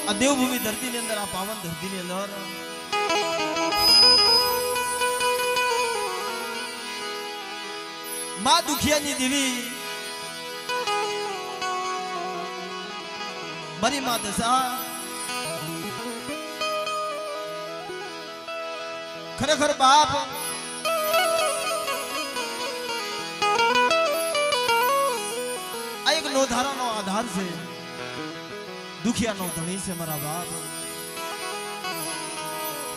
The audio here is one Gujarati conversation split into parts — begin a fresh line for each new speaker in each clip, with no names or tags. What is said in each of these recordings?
આ દેવભૂમિ ધરતીની અંદર, આ પાવન ધરતીની અંદર માં દુખિયાની દેવી મારી માં દશા ખરેખર બાપ આ એક નોધારાનો આધાર છે, દુખિયાનો ધણી છે મારા બાપ.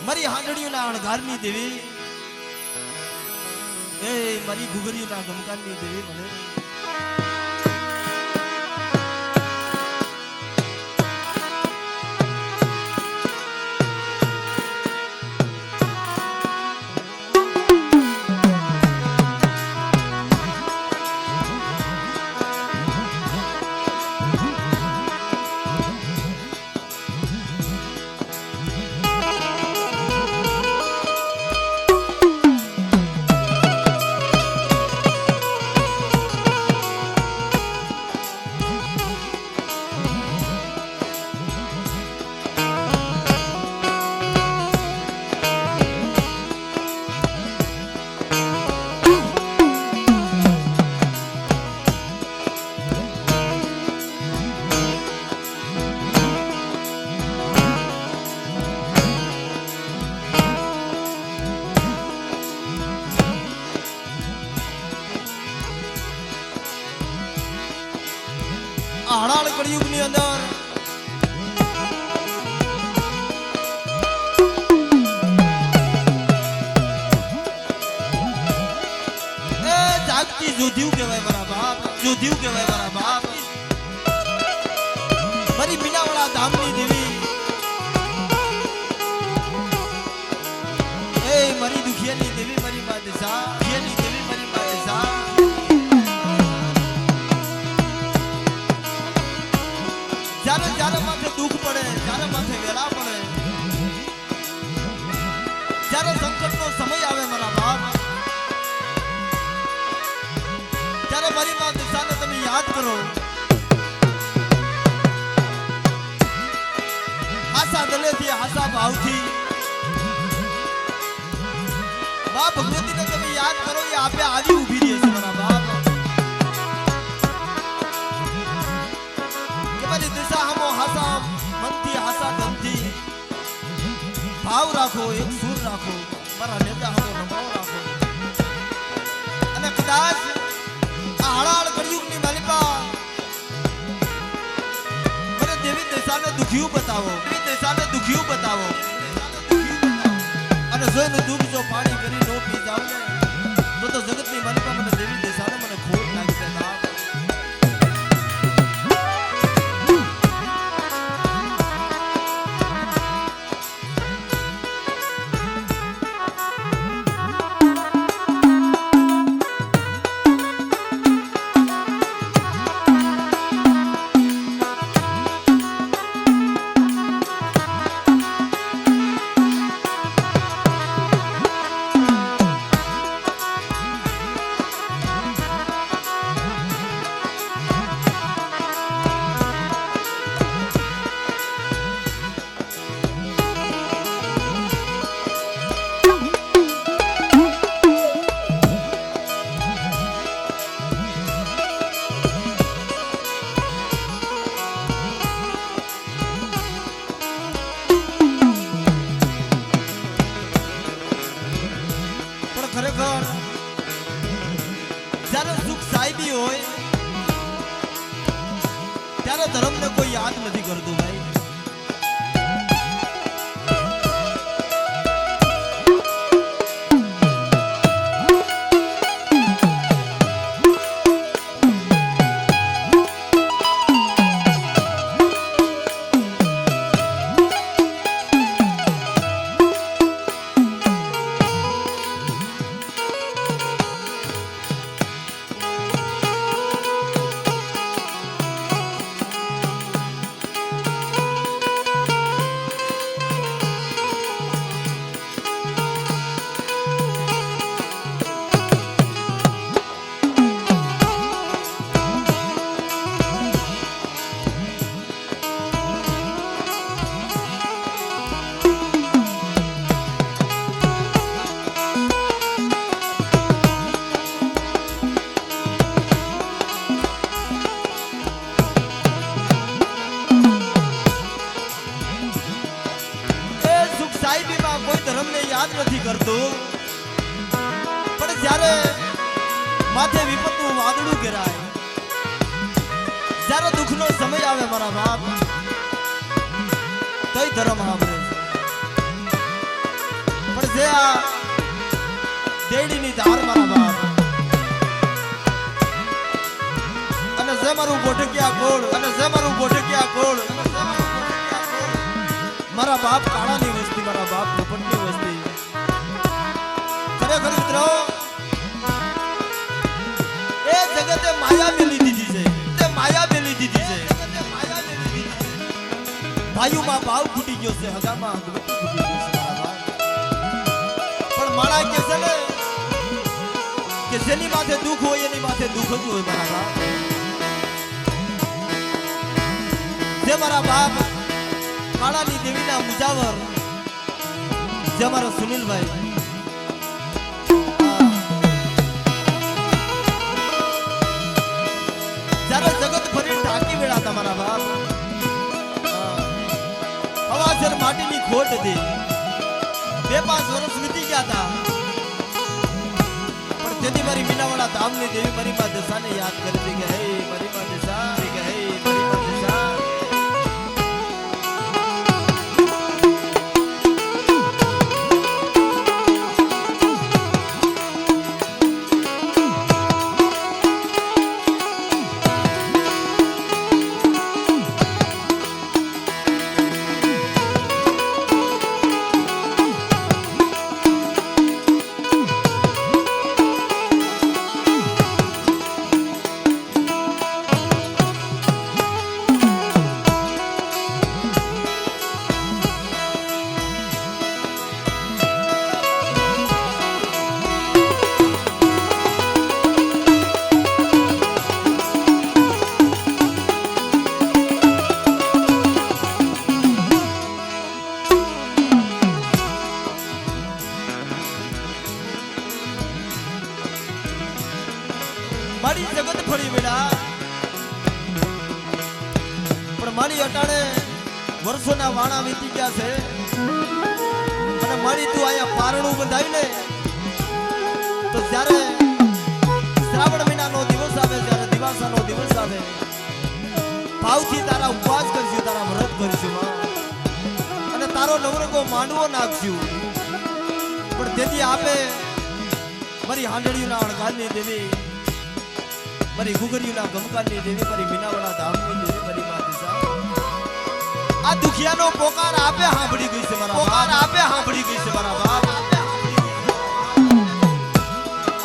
મારી હાંડળીઓના અણઘારની દેવી, એ મારી ઘુઘરીઓના ગમકારની દેવી મને હળાળ કળિયુગની અંદર એ જાગતી જોધ્યું કહેવાય મારા બાપ, જોધ્યું કહેવાય મારા બાપ. મારી મીનાવાળા ધામની દેવી, એ મારી દુખિયાની દેવી, મારી મા દશા, દુખિયાની દેવી, મારી મા દશા. જ્યારે જ્યારે માથે દુઃખ પડે, જ્યારે માથે વેલા પડે, જ્યારે સંકટનો સમય આવે મારા બાપ, ત્યારે મારી માં દશાને તમે યાદ કરો. આશા દલેથી, આશા ભાવથી મા ભગવતીને તમે યાદ કરો. એ આપે આવી ઊભી રહી છે મારા બાપ. મનથી હાસા ધનથી ભાવ રાખો, એક સુર રાખો, મારા નેતા હારો નમાવ રાખો. અને કદાચ આ હળાળ કળિયુગની માલિકા મને દેવી દશાને દુખિયું બતાવો, દેવી દશાને દુખિયું બતાવો. અને જોઈને દુઃખ જો પાણી કરી નો પી જાવ ને તો જગતની માલિકા મને દેવી દશાને મને ખોટ લાગી જાય. ખરેખર જ્યારે સુખ સાહેબી હોય ત્યારે ધર્મને કોઈ યાદ નથી કરતું ભાઈ. કરતું પણ જ્યારે માથે વિપતનું વાદળું ઘેરાય જ્યારે દુઃખનો સમય આવે મારા બાપ તોય ધર્મ સાંભળે પણ જે આ દેડીની ધાર મારા બાપ અને જે મારું ગોઠકિયા ગોળ અને જે મારું ગોઠકિયા ગોળ મારા બાપ કાળાની વસ્તી મારા બાપ પોપટની વસ્તી ખરેખર મિત્રો એ જગતે માયા મેલી દીધી છે તે માયા મેલી દીધી છે ભાઈઓમાં ભાવ ફૂટી ગયો છે હગામાં ફૂટી ગયો છે મારા બાપ પણ માળા કે છે ને કે જેની માથે દુઃખ હોય એની માથે દુઃખ જ હોય મારા બાપ જે મારા બાપ કાળાની દેવીના મુજાવર જે અમારો સુનિલભાઈ જ્યારે જગત ફરી ઢાંકી વેળા તમારા બાપ હવાસર માટીની ખોટ હતી 2-5 વર્ષ વીતી ગયા હતા પણ તેથી મારી મીનાવાળા ધામની દેવી મારી માં દશાને યાદ કરતી કે હે મારી માં દશા કે હે મારી માં દશા મારી જગત ફરી બેડા પણ મારી અટાણે વર્ષોના વાણા વીતી ગયા છે અને મારી તું અહીંયા પારણું બંધાય ને તો જ્યારે શ્રાવણ મહિનાનો દિવસ આવે જ્યારે દિવાસાનો દિવસ આવે ભાવથી તારા ઉપવાસ કરશું તારા વ્રત કરશું અને તારો નવરંગો માંડવો નાખશું પણ તેથી આપે મારી હાંડળીઓના અણગાલની દેવી મારી ગુગરીઓના ગમકાની દેવી મારી મીનાવાળા ધામની દેવી મારી માં દિશા આ દુખિયાનો પોકાર આપે સાંભળી ગઈ છે મારા પોકાર આપે સાંભળી ગઈ છે મારા બાપ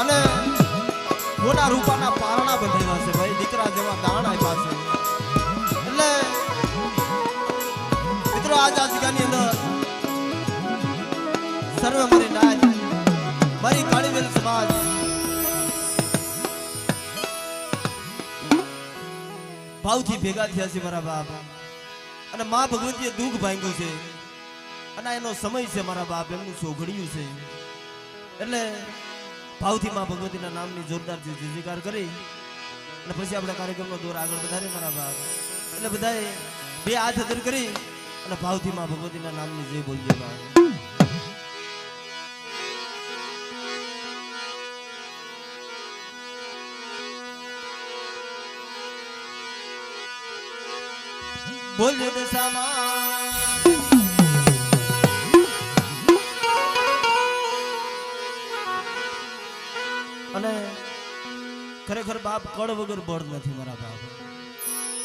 અને મોના રૂપાના પારણા બંધાવ્યા છે ભાઈ દીકરા જેવા દાણ આપ્યા છે એટલે મિત્રો આજ આ જગ્યાની અંદર સર્વે મારી નાચ મારી કાળીવેલ સમાજ ભાવથી ભેગા થયા છે મારા બાપ અને માં ભગવતીએ દુઃખ ભાંગ્યું છે અને એનો સમય છે મારા બાપ એમનું સોઘડ્યું છે એટલે ભાવથી માં ભગવતીના નામની જોરદાર જયજયકાર કરી અને પછી આપણે કાર્યક્રમનો દોર આગળ વધારે મારા બાપ એટલે બધાએ 2 હાથ અધર કરી અને ભાવથી માં ભગવતીના નામની જય બોલજે બાપ બોલ્યો દશામાં અને ખરેખર બાપ કળ વગર બળ નથી મારા બાપ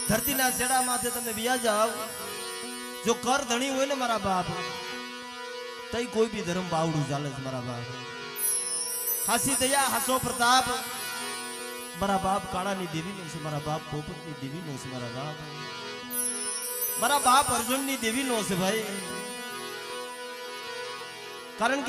ધરતીના છેડા માથે તમે વ્યા જાવ જો કર ધણી હોય ને મારા બાપ તઈ કોઈ બી ધર્મ બાવડું ચાલે છે મારા બાપ હાસી દયા હાસો પ્રતાપ મારા બાપ કાળાની દેવીનો છે મારા બાપ પોપટની દેવીનો છે મારા બાપ અર્જુનની દેવીનો છે ભાઈ કારણ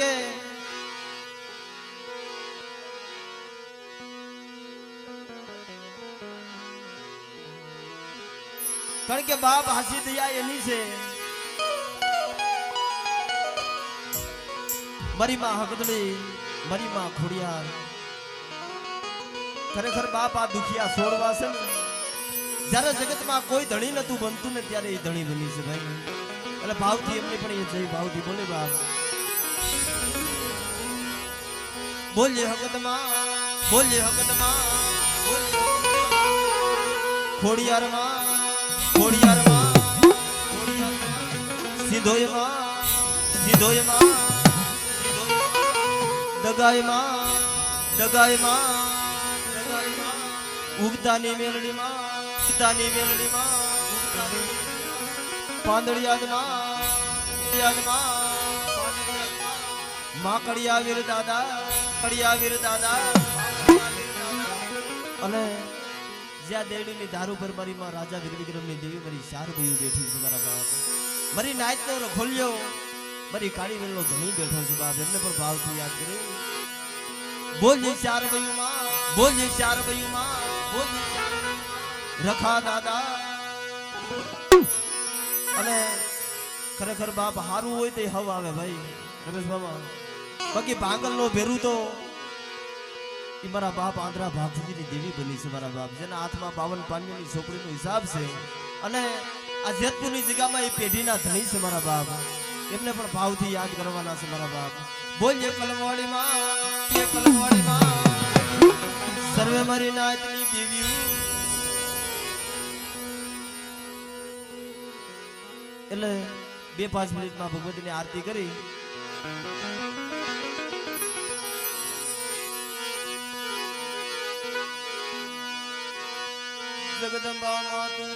કે બાપ હાસી દયા એની છે મારી માં હકદળી મારી માં ખોડિયાર ખરેખર બાપ આ દુખિયા છોડવા છે ને જ્યારે જગતમાં કોઈ ધણી નતું બનતું ને ત્યારે એ ધણી બની છે ભાઈ એટલે ભાવથી એમની પણ એ જય ભાવથી બોલે બાપ બોલે હકતમાં બોલે હકતમાં ખોડિયારમાં ખોડિયારમાં સિંધોયમાં સિંધોયમાં દગાઈમાં દગાઈમાં ઉગતાની મેલડીમાં ઉગતાની મેલડીમાં પાંદડિયાદમાં માકડિયા વીર દાદા કડિયા વીર દાદા અને જ્યાં દેવડીની દારૂ પર મારીમાં રાજા વીર વિક્રમની દેવી મારી ચાર ભાઈઓ બેઠી છે મારા બાપ મારી નાચનો રખોલ્યો મારી કાળી વેલનો ધણી બેઠો છે બાપ એમને પણ ભાવથી યાદ કરી બોલજી ચાર ભાઈઓમાં બોલજી ચાર ભાઈઓમાં બોલજી રખા દાદા અને ખરેખર બાપ હારું હોય તો હવ આવે ભાઈ રમેશ બાબા બાકી ભાંગલ નો ભેરું તો એ મારા બાપ આંધ્રા ભાગજીની દેવી બની છે મારા બાપ જેના હાથમાં 52 પાણીની છોકરીનો હિસાબ છે અને આ જેતપુરની જગ્યામાં એ પેઢીના ધણી છે મારા બાપ એમને પણ ભાવથી યાદ કરવાના છે મારા બાપ બોલીએ કલમવાડીમાં સર્વે મારી નાચની દેવી એટલે 2-5 મિનિટમાં ભગવતીની આરતી કરી જગદંબા માતું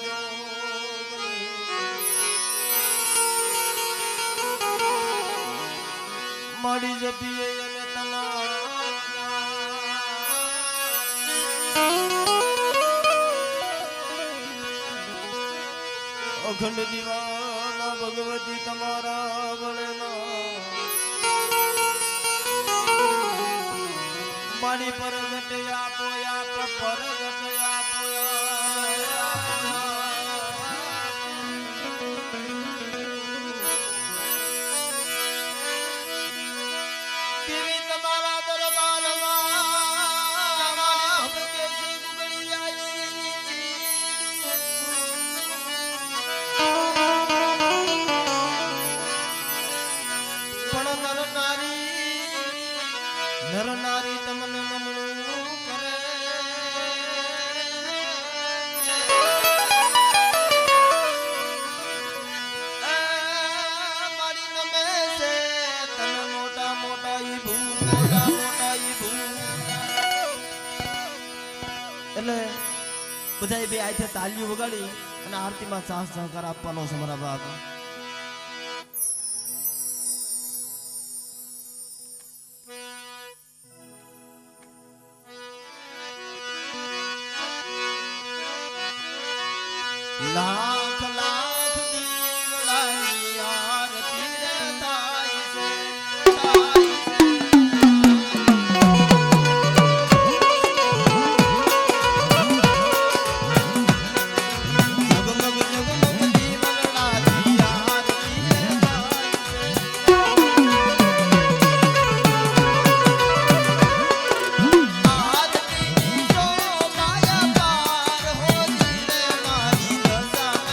માડી જપીએ અને અખંડ દીવામાં ભગવતી તમારા બળમાં મારી પરગટ આપો આપ પરગટ આપો દેવી તમારા દરબારમાં કેસી ગુગળી જાય પણ નર નારી તમને મમણું કરે મારી નમે છે તને મોટા મોટા ઈ ભૂ મોટા મોટા ઈ ભૂ એટલે બધાય બે આથે તાલીઓ વગાડી અને આરતીમાં સાથ સહકાર આપવાનો છે મારા બાપ લાખ લાખ દીવડાની આરતી રે થાય છે જગમગ જગમગ દીવડાની આરતી રે થાય છે આરતી જો કાયા પાર હો જીરે મારી દશા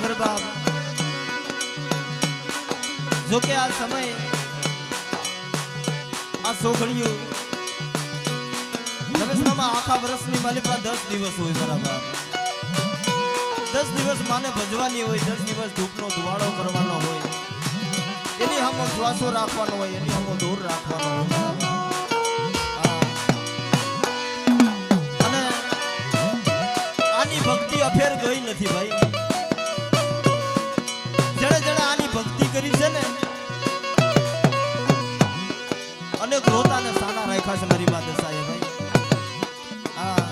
ખરેખર બાપ જો કે આ સમય આ સોઘડિયું નવેસરામાં આખા વર્ષની માલિકા 10 દિવસ હોય મારા બાપ 10 દિવસ માને ભજવાની હોય 10 દિવસ ધૂપનો ધુવાળો કરવાનો હોય એની સામે શ્વાસો રાખવાનો હોય એની સામે દૂર રાખવાનો હોય અને આની ભક્તિ અફેર ગઈ નથી ભાઈ જેણે જેણે આની ભક્તિ કરી છે ને અનેક રોતાને સાના રાખ્યા છે મારી વાત સાહેબ ભાઈ હા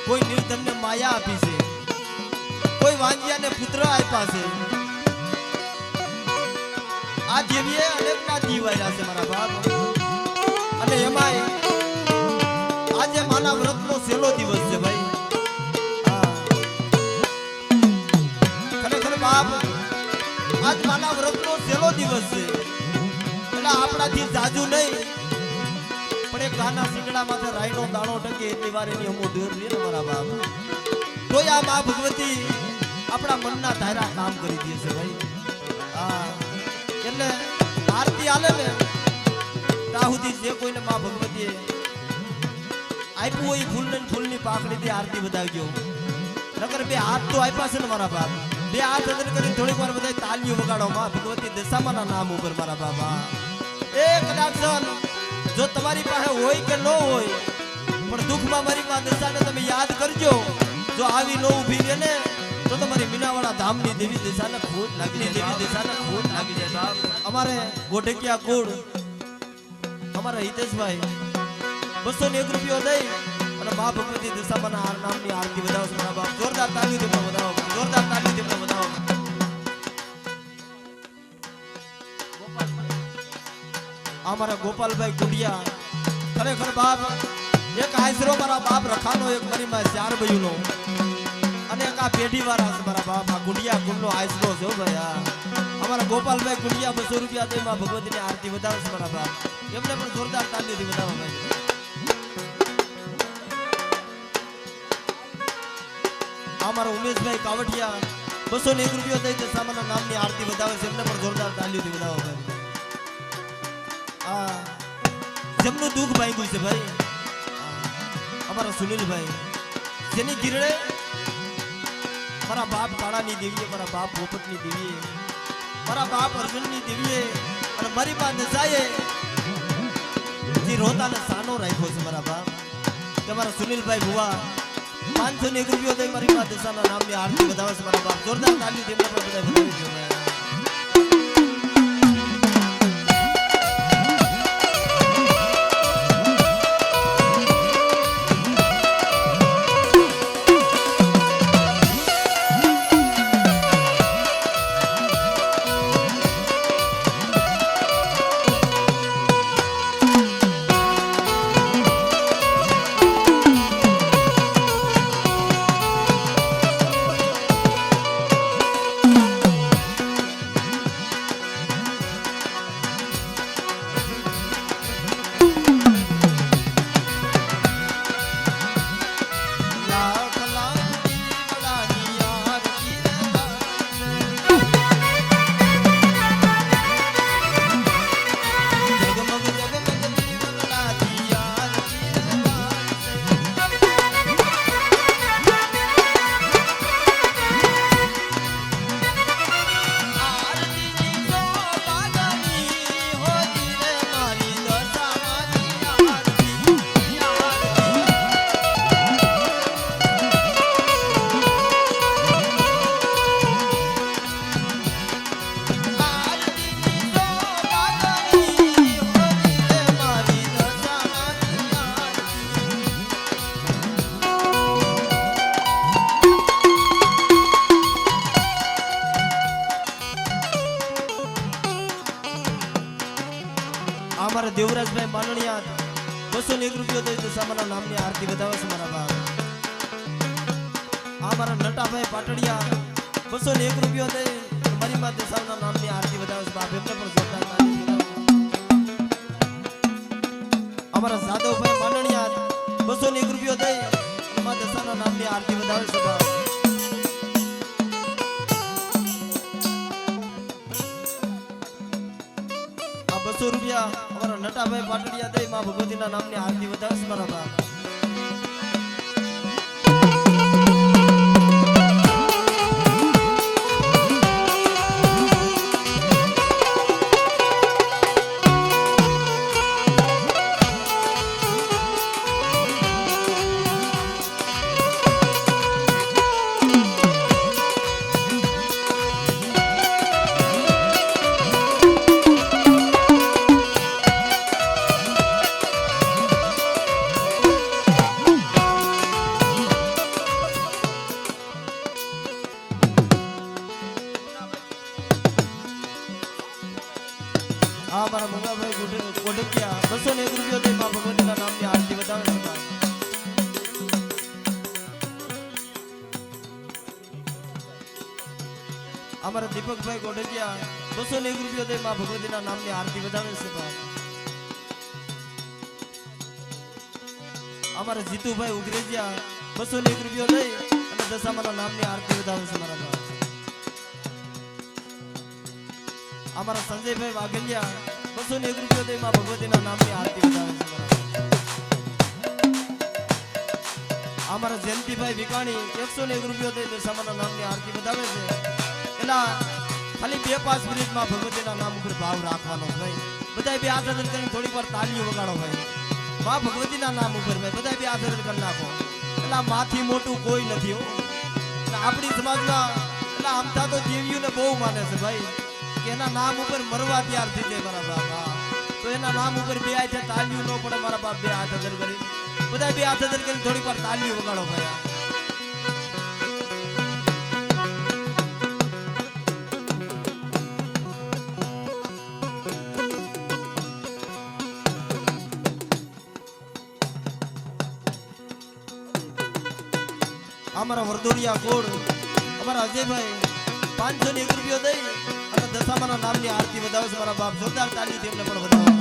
કોઈ નિર્ધનને માયા આપી છે કોઈ વાંજિયાને પુત્ર આપ્યા છે આ દેવીએ અનેકના જીવ આવ્યા છે મારા બાપ અને એમાંય આજે માના વ્રતનો છેલ્લો દિવસ છે ભાઈ ખરેખર બાપ આજ માના વ્રતનો છેલ્લો દિવસ છે એટલે આપણાથી જાજુ નહીં પણ એક ગાના શીંગડા માથે રાઈનો દાણો ટકે એટલી વાર એની અમો દૂર રહે ને મારા બાપ તોય આ મા ભગવતી આપણા મનના ધારા કામ કરી દે છે ભાઈ હા એટલે આરતી હાલે ને ત્યાં સુધી જે કોઈને મા ભગવતીએ આપ્યું હોય ફૂલની પાખડી થી આરતી બતાવજો નકર બે હાથ તો આપ્યા છે ને મારા બાપ બે હાથ અંદર કરી થોડીક વાર બધા તાલીઓ વગાડો માં ભગવતી દશામાના નામ ઉપર મારા બાબા એ કદાચ જો તમારી પાસે હોય કે ન હોય પણ દુઃખમાં મારી માં દશાને તમે યાદ કરજો જો આવી ન ઊભી રહે ને તો તમારી મીનાવાળા ધામની દેવી દશાને ખોટ લાગી જાય બાપ અમારે ગોઢકિયા કુળ અમારા હિતેશભાઈ 201 રૂપિયો દઈ અને મા ભગવતી દશામાના નામની આરતી વધાવો મારા બાપ જોરદાર તાળી તેમને વધાવો અમારા ગોપાલભાઈ કુડિયા ખરેખર બાપ એક આશરો મારા બાપ રખાનો એક મારી માં 4 બયુનો અને એક આ પેઢી વાળા છે મારા બાપ આ કુડિયા કુંડનો આશરો છે ભાઈ આ અમારા ગોપાલભાઈ કુડિયા 200 રૂપિયા દઈ માં ભગવતીની આરતી વધાવે છે મારા બાપ એમને પણ જોરદાર તાળીથી વધાવો ભાઈ અમારા ઉમેશભાઈ કાવડિયા 201 રૂપિયા દઈ દશામાના નામની આરતી વધાવે છે એમને પણ જોરદાર તાળીથી વધાવો ભાઈ જેમનું દુઃખ ભાગ્યું છે ભાઈ અમારા સુનિલભાઈ જેની ગીરડે મારા બાપ કાળાની દેવીએ મારા બાપ પોપટની દેવીએ મારા બાપ અર્જુનની દેવીએ અને મારી માં દશાએ જે રોતાને સાનો રાખ્યો છે મારા બાપ કે મારા સુનિલભાઈ ભુવા 501 રૂપિયો દઈ મારી માં દશાના નામની આરતી વધાવે છે મારા બાપ જોરદાર તાળી તેમને પણ બધા વધાવી છે અમારા દેવરાજભાઈ માનણિયા 201 રૂપિયો દઈ દશામાના નામની આરતી વધાવે છે મારા બાપ અમારા નટાભાઈ પાટડિયા 201 રૂપિયો દઈ મારી માં દશામાના નામની આરતી વધાવે છે બાપ એમને પણ જોરદાર તાળી અમારા જાદવભાઈ માનણિયા 201 રૂપિયો દઈ માં દશાના નામની આરતી વધાવે છે બાપ રૂપિયા અમારા નટાભાઈ પાટડિયા દઈ માં ભગવતીના નામની આરતી વધારશે મારા બાપ. આ મારા મંગાભાઈ કોઢકિયા 201 રૂપિયા દઈ માં ભગવતીના નામની આરતી વધાવે છે ભાઈ. અમારા દીપકભાઈ કોઢકિયા 201 રૂપિયા દઈ માં ભગવતીના નામની આરતી વધાવે છે ભાઈ. અમારા જીતુભાઈ ઉગરેજિયા 201 રૂપિયા દઈ અને દશામાના નામની આરતી વધાવે છે મારા ભાઈ. અમારા સંજયભાઈ વાઘેલિયા 201 રૂપિયા દઈ માં ભગવતીના નામની આરતી વધાવે છે મારા. અમારા જયંતિભાઈ વિકાણી 101 રૂપિયા દઈ દશામાના નામની આરતી વધાવે છે. એલા ખાલી 2-5 મિનિટમાં ભગવતીના નામ ઉપર ભાવ રાખવાનો ભાઈ. બધા બે હાથ અદર કરીને થોડીક વાર તાલીઓ વગાડો ભાઈ. માં ભગવતીના નામ ઉપર ભાઈ બધા બે હાથ અદર કરી નાખો. એલા માથી મોટું કોઈ નથી હો. આપણી સમાજમાં એલા આમતા તો દેવીઓને બહુ માને છે ભાઈ કે એના નામ ઉપર મરવા તૈયાર થઈ જાય મારા બાપ. તો એના નામ ઉપર બે હાથે તાલીઓ ન પડે મારા બાપ. બે હાથ અદર કરી બધા બે હાથ અદર કરીને થોડીક વાર તાલીઓ વગાડો ભાઈ. અમારા વર્દોરિયા કોડ અમારા અજયભાઈ 501 રૂપિયા દઈ અને દશામાના નામની આરતી વધાવે છે મારા બાપ. જોરદાર તાળી તેમને પણ વધાવો.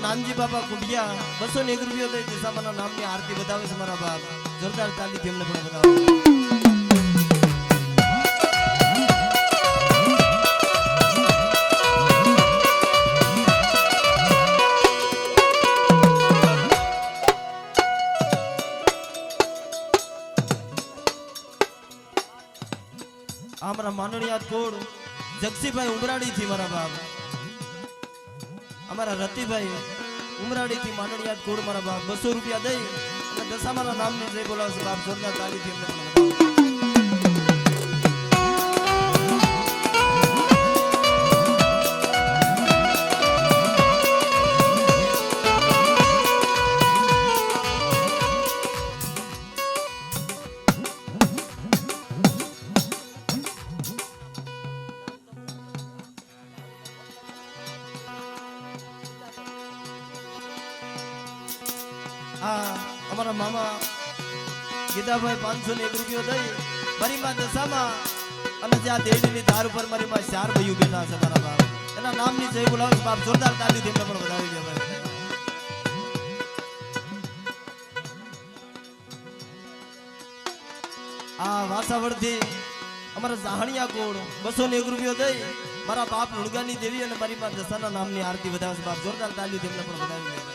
નાનજી બાપા કુંડિયા 201 રૂપિયા દઈ દશામાના નામની આરતી વધાવે છે મારા બાપ. જોરદાર તાળી તેમને પણ વધાવો. અમારા માનણીયાત કોડ જગસીભાઈ ઉમરાડી થી મારા બાપ. અમારા રતિભાઈ ઉમરાડી થી માંડણિયાત કોડ મારા બાપ 200 રૂપિયા દઈ અને દશામાના નામની જય બોલાવશે બાપ. જોરદાર તાળી થી એમને અમારા મામા ગીતાભાઈ 501 રૂપિયા દઈ મારી માં દશામાં અને જ્યાં દેડીની ધાર ઉપર મારી માં 4 ભાઈઓ બેઠા છે મારા બાપ. એના નામની જય બોલાવે બાપ. જોરદાર તાળી તેમને પણ વધાવી દે ભાઈ. આ વાસાવડથી અમારા જાહણિયા કોડ 201 રૂપિયા દઈ મારા બાપ લુણગાની દેવી અને મારી માં દશાના નામની આરતી વધાવે છે બાપ. જોરદાર તાળી તેમને પણ વધાવી દે.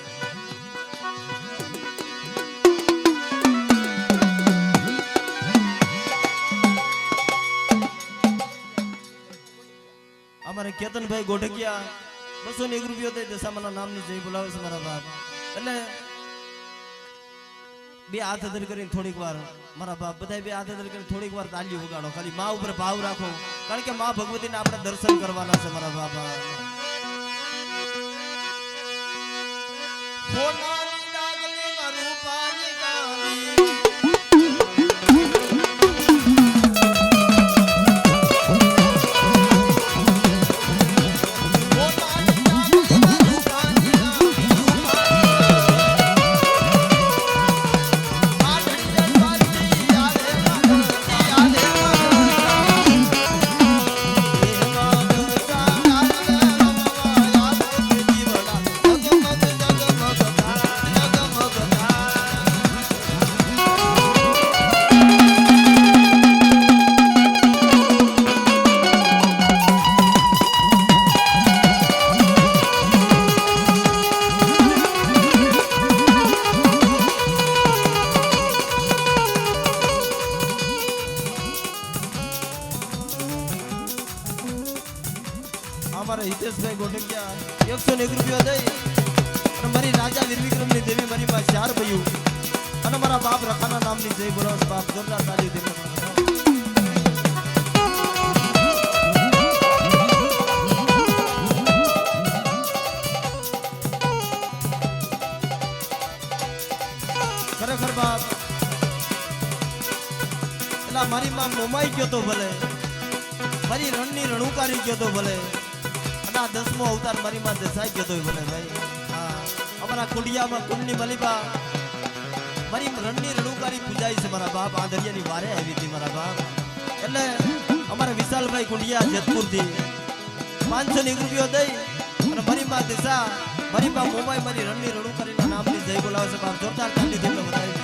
અમારે કેતનભાઈ ગોઢકિયા 201 રૂપિયા દઈ દશામાના નામની જય બોલાવે છે મારા બાપ. એટલે બે હાથ અદર કરીને થોડીક વાર મારા બાપ બધા બે હાથ અદર કરીને થોડીક વાર તાલીઓ વગાડો. ખાલી માં ઉપર ભાવ રાખો કારણ કે માં ભગવતીને આપણે દર્શન કરવાના છે મારા બાપ. હિતેશભાઈ ગોઠકિયા 101 રૂપિયા દઈ અને મારી રાજા વીરવિક્રમની દેવી મારી પાસે 4 ભયું અને મારા બાપ રખાના નામની જય બોલાવ બાપ જોરદાર તાલી દેવી ખરેખર બાપ એલા મારી માં મોમાઈ ગયો તો ભલે મારી રણની રણુકારી ગયો તો ભલે અને આ 10મો અવતાર મારી માં દેસાઈ ગયો તો ભલે ભાઈ હા અમારા કુડિયામાં કુંડની મલીબા મારી રણની રણુકારી પૂજાઈ છે મારા બાપ આ દરિયાની વારે આવી હતી મારા બાપ એટલે અમારા વિશાલભાઈ કુંડિયા જેતપુરથી 501 રૂપિયો દઈ અને મારી માં દેસા મારી માં મોમાઈ મારી રણની રણુકારીના નામની જય બોલાવે છે બાપ જોરદાર તાલી દેને બધાઈ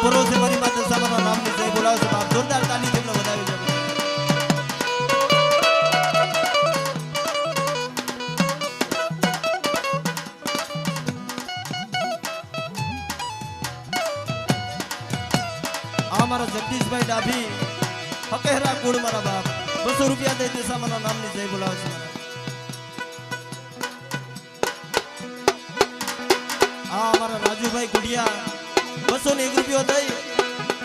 ભરોસે મારી માતા સામાના નામની જય બોલાવે છે બાપ જોરદાર તાલી તેમને વધાવી છે આ મારા જગદીશભાઈ ડાભી હકેરા કુળ મારા બાપ 200 રૂપિયા દઈ તે સામાના નામની જય બોલાવે છે આ મારા રાજુભાઈ કુડિયા 201 રૂપિયો દઈ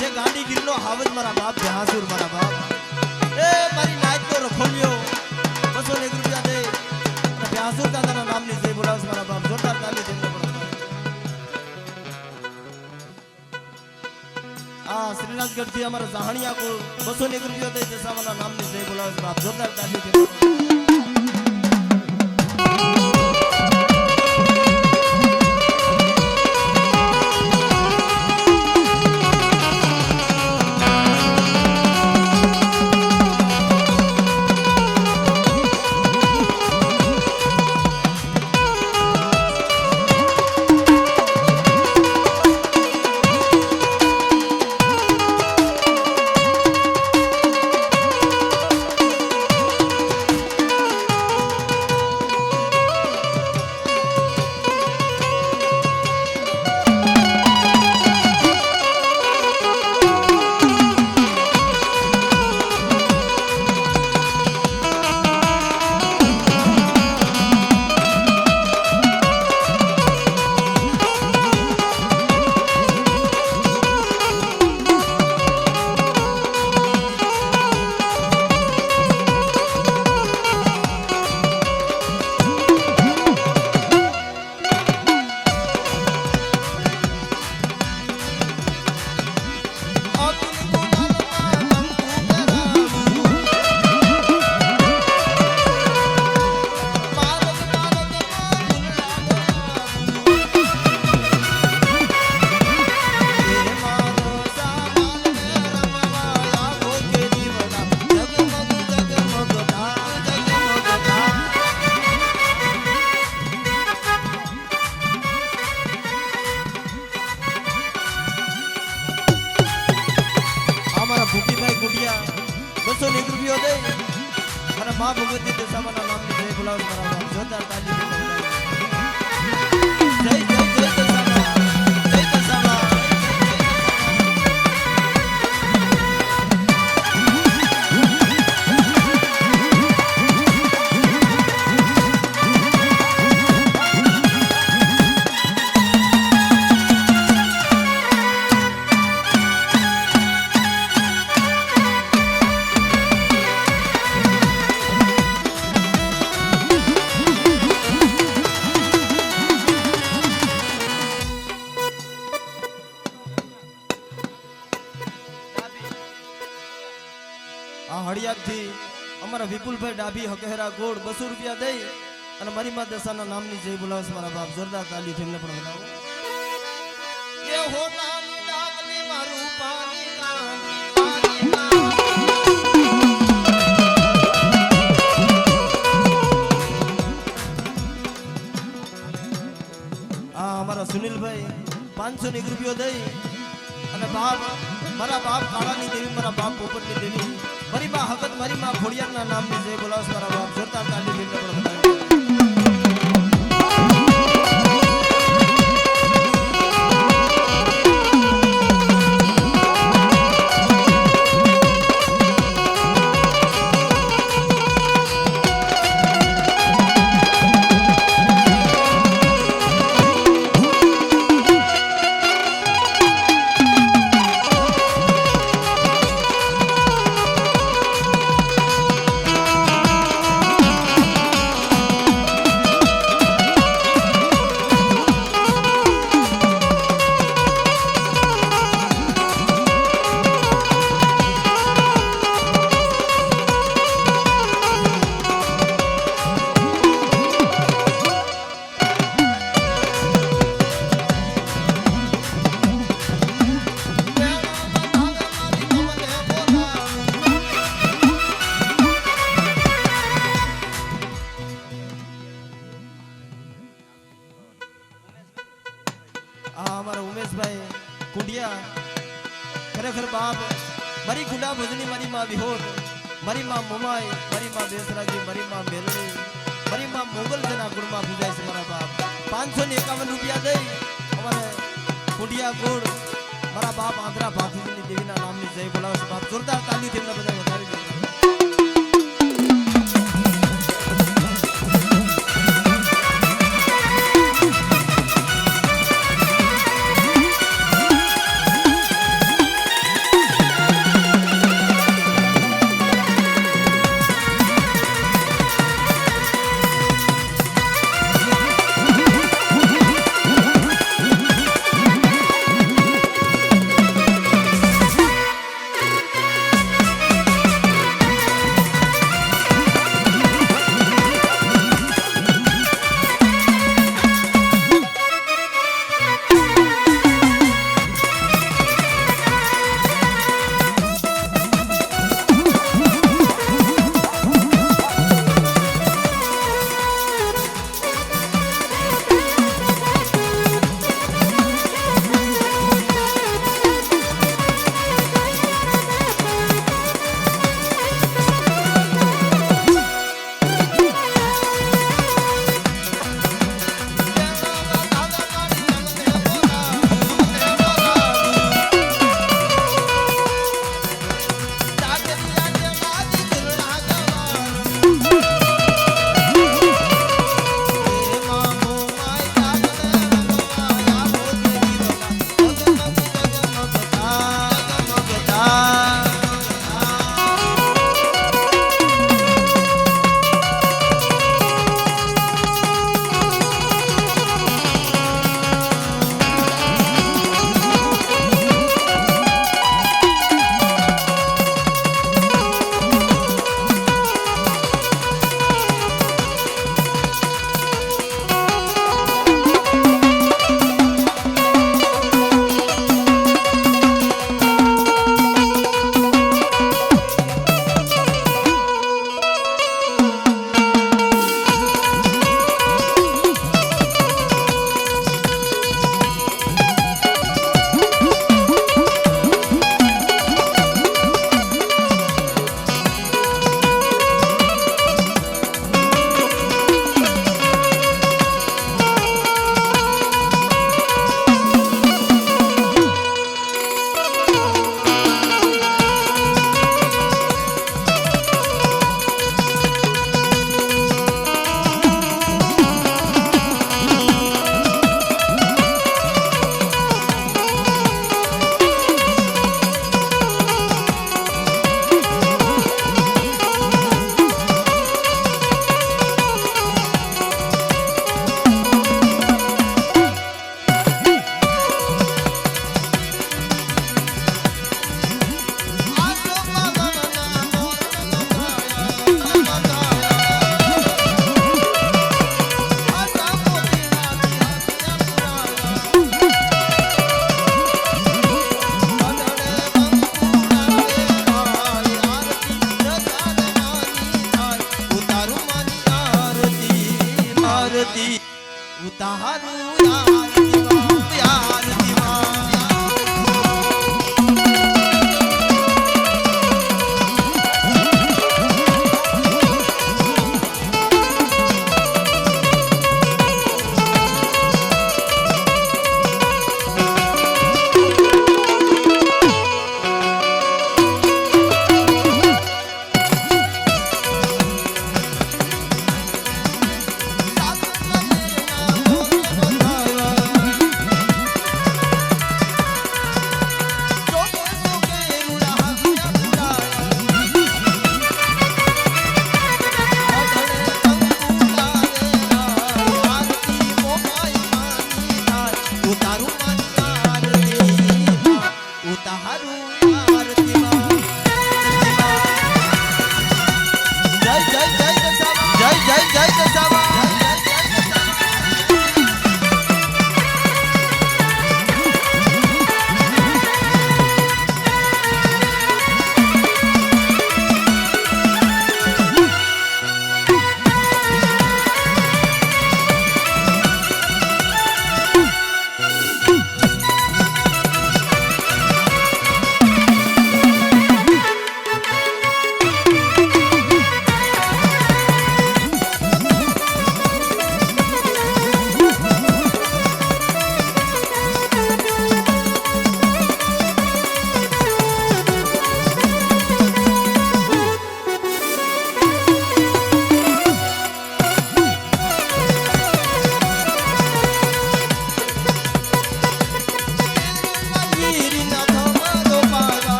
જે ગાંડી ગીરનો હાવજ મારા બાપ બહાસુર મારા બાપ એ મારી નાચનો રખોલ્યો 201 રૂપિયા દઈ અને બહાસુર દાદાના નામની જય બોલાવસ મારા બાપ જોરદાર તાલી દેને આ શ્રીનાથગઢથી અમારા જાહણિયા કો 201 રૂપિયો દઈ દશામાના નામની જય બોલાવસ બાપ જોરદાર તાલી દેને मां भगवती दशामाना नामनी जय बोलावे मारा बाप जोरदार ताली देने जय जय जय दशामा जय दशामा હળિયાદથી અમારા વિપુલભાઈ ડાભી હકેરા ગોળ 200 રૂપિયા દઈ અને મારી માં દશાના નામની જય બોલાવસ મારા બાપ જોરદાર તાલી તેમને પણ બતાવો એ હોનાની ડાકલી મારું પાણી આ અમારા સુનિલભાઈ 501 રૂપિયો દઈ અને બાપ મારા બાપ કાળાની દેવી મારા બાપ પોપટની દેવી મારી માં હકત મારી માં ખોડિયારના નામની જય બોલાવસ મારા બાપ જોરદાર તાલી દેને પણ બતાવી આ અમારા ઉમેશભાઈ કુંડિયા ખરેખર બાપ મારી ગુંડા ભજની મારી માં વિહોત મારી માં મોમાઈ મારી માં બેસરાજી મારી માં મેલણી મારી માં મોગલ જના ગુણમાં પૂજાય છે મારા બાપ 551 રૂપિયા દઈ અમારે કુંડિયા ગોળ મારા બાપ આંધ્રા ભાથુની દેવીના નામની જય બોલાવે છે બાપ જોરદાર તાલી તેમને બધા વધારી